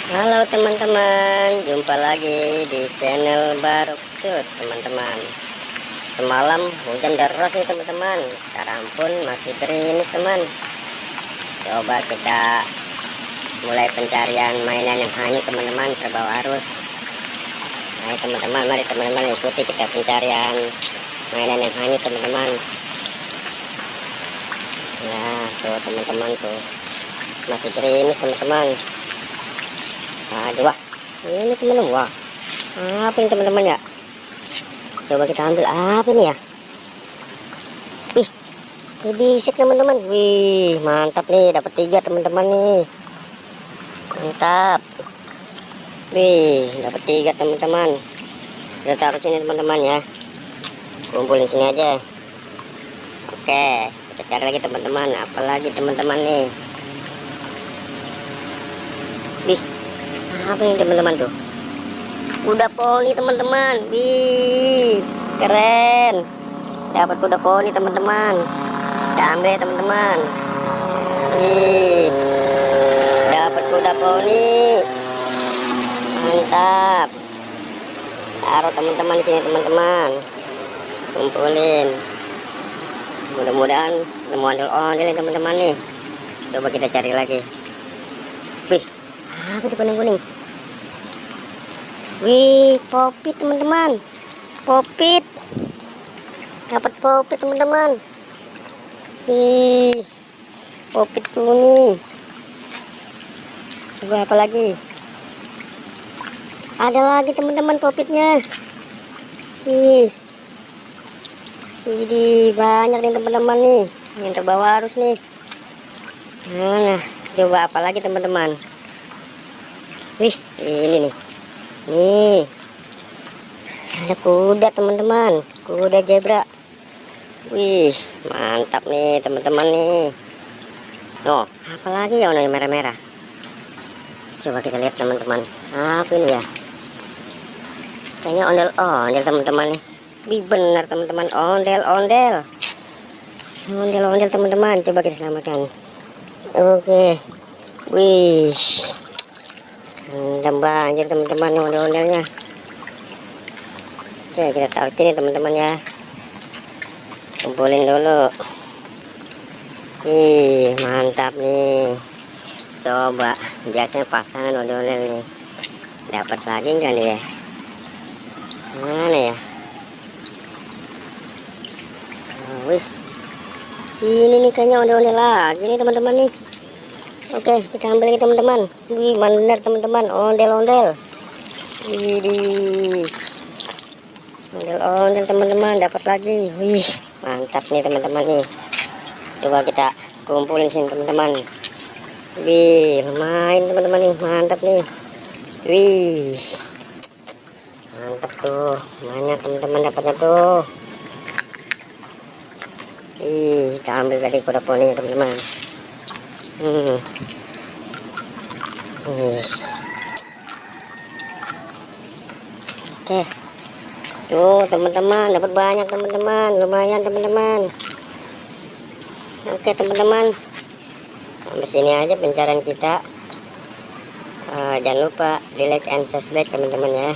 Halo teman-teman, jumpa lagi di channel Baruk Shoot teman-teman. Semalam hujan deras nih teman-teman, sekarang pun masih gerimis teman. Coba kita mulai pencarian mainan yang hanyut teman-teman, terbawa arus. Ayo teman-teman, mari teman-teman ikuti kita pencarian mainan yang hanyut teman-teman. Nah tuh teman-teman tuh, masih gerimis teman-teman. Aduh, wah ini teman-teman, wah apa ini teman-teman ya, coba kita ambil apa ini ya. Wih, ini bisik teman-teman. Wih, mantap nih, dapat 3 teman-teman nih, mantap. Wih, dapat 3 teman-teman. Kita taruh sini teman-teman ya, kumpulin sini aja. Oke, kita cari lagi teman-teman, apalagi teman-teman nih. Wih, apa ini teman-teman tuh, kuda poni teman-teman. Wih, keren, dapat kuda poni teman-teman. Kita ambil ya teman-teman. Wih, dapat kuda poni, mantap. Taruh teman-teman di sini teman-teman, kumpulin. Mudah-mudahan nemu ondel-ondel teman-teman nih. Coba kita cari lagi. Wih, apa itu kuning-kuning? Wih, popit teman-teman, popit, dapat popit teman-teman. Wih, popit kuning. Coba apa lagi? Ada lagi teman-teman popitnya. Wih, widih, banyak nih teman-teman nih yang terbawa arus nih. Nah, coba apa lagi teman-teman? Wih, ini nih. Nih, ada kuda teman-teman, kuda zebra. Wih, mantap nih teman-teman nih. Oh, apalagi ya warna merah-merah. Coba kita lihat teman-teman, apa ini ya? Kayaknya ondel-ondel teman-teman nih. Wih, benar teman-teman, ondel-ondel. Ondel-ondel teman-teman, coba kita selamatkan. Oke. Wih, banjir teman-teman ondel-ondelnya. Oke, kita taruh sini teman-teman ya, kumpulin dulu. Ih, mantap nih. Coba biasanya pasangan ondel-ondel nih, dapat lagi enggak nih ya? Mana ya? Wih, ini nih kayaknya ondel-ondel lagi nih teman-teman nih. Oke, kita ambil lagi teman-teman. Wih, benar teman-teman, ondel-ondel. Widih, ondel-ondel teman-teman, dapat lagi. Wih, mantap nih teman-teman nih. Coba kita kumpulin sini teman-teman. Wih, lumayan teman-teman nih, mantap nih. Wih, mantap tuh, banyak teman-teman dapatnya tuh. Ih, kita ambil tadi kuda poni teman-teman. Yes. Oke, tuh teman-teman, dapat banyak teman-teman, lumayan teman-teman. Oke teman-teman, sampai sini aja pencarian kita. Jangan lupa di like and subscribe teman-teman ya.